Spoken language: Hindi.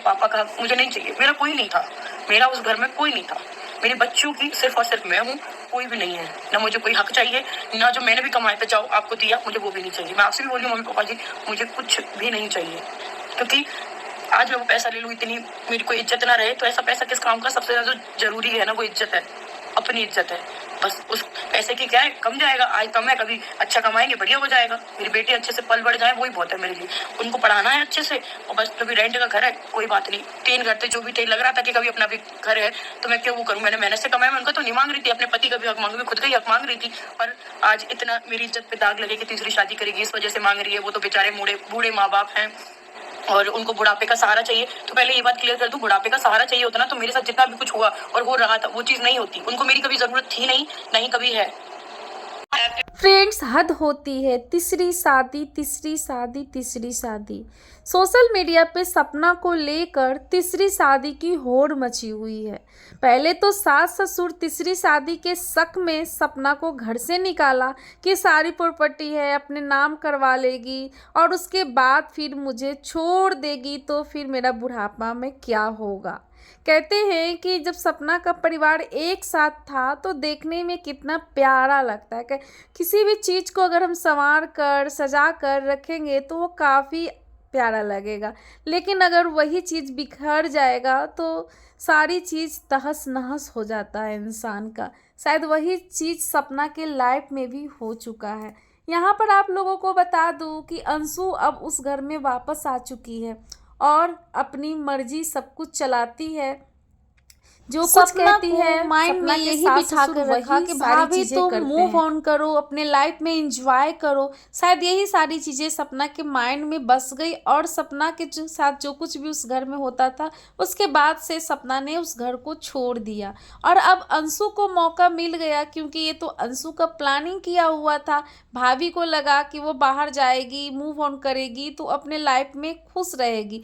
पापा का हक मुझे नहीं चाहिए। मेरा कोई नहीं था, मेरा उस घर में कोई नहीं था। मेरे बच्चों की सिर्फ और सिर्फ मैं हूँ, कोई भी नहीं है। ना मुझे कोई हक चाहिए, ना जो मैंने भी कमाया था जाओ आपको दिया, मुझे वो भी नहीं चाहिए। मैं आपसे भी बोल रही हूँ मम्मी पापा जी, मुझे कुछ भी नहीं चाहिए, क्योंकि आज मैं वो पैसा ले लूँ, इतनी मेरी कोई इज्जत ना रहे तो ऐसा पैसा किस काम का। सबसे ज्यादा जो जरूरी है ना वो इज्जत है, अपनी इज्जत है। बस उस पैसे की क्या है, कम जाएगा, आज कम है, कभी अच्छा कमाएंगे बढ़िया हो जाएगा। मेरी बेटी अच्छे से पल बढ़ जाए वही बहुत है मेरे लिए। उनको पढ़ाना है अच्छे से, और बस कभी रेंट का घर है कोई बात नहीं, 3 घर थे जो भी थे, लग रहा था कि कभी अपना भी घर है तो मैं क्यों वो करूँ। मैंने मेहनत से कमाया, मैं उनका तो नहीं मांग रही थी, अपने पति का भी हक मांग, खुद का ही हक मांग रही थी। पर आज इतना मेरी इज्जत पे दाग लगे कि तीसरी शादी करेगी इस वजह से मांग रही है। वो तो बेचारे बूढ़े माँ बाप हैं और उनको बुढ़ापे का सहारा चाहिए। तो पहले ये बात क्लियर कर दूं, बुढ़ापे का सहारा चाहिए होता ना तो मेरे साथ जितना भी कुछ हुआ और हो रहा था वो चीज नहीं होती। उनको मेरी कभी जरूरत थी नहीं, नहीं कभी है। फ्रेंड्स, हद होती है। तीसरी शादी, तीसरी शादी, तीसरी शादी। सोशल मीडिया पे सपना को लेकर तीसरी शादी की होड़ मची हुई है। पहले तो सास ससुर तीसरी शादी के शक में सपना को घर से निकाला कि सारी प्रॉपर्टी है अपने नाम करवा लेगी और उसके बाद फिर मुझे छोड़ देगी, तो फिर मेरा बुढ़ापा में क्या होगा। कहते हैं कि जब सपना का परिवार एक साथ था तो देखने में कितना प्यारा लगता है। किसी भी चीज़ को अगर हम संवार कर सजा कर रखेंगे तो वो काफ़ी प्यारा लगेगा, लेकिन अगर वही चीज़ बिखर जाएगा तो सारी चीज़ तहस नहस हो जाता है इंसान का। शायद वही चीज़ सपना के लाइफ में भी हो चुका है। यहाँ पर आप लोगों को बता दूँ कि अंशु अब उस घर में वापस आ चुकी है और अपनी मर्जी सब कुछ चलाती है, जो कुछ सपना कहती को है। माइंड में सपना के यही सास बिठा ससुर कर रखा वही कि सारी भाभी चीजें तुम करते मूव हैं। ऑन करो, अपने लाइफ में एंजॉय करो। शायद यही सारी चीजें सपना के माइंड में बस गई और सपना के साथ जो कुछ भी उस घर में होता था उसके बाद से सपना ने उस घर को छोड़ दिया। और अब अंशु को मौका मिल गया, क्योंकि ये तो अंशु का प्लानिंग किया हुआ था। भाभी को लगा कि वो बाहर जाएगी, मूव ऑन करेगी तो अपने लाइफ में खुश रहेगी,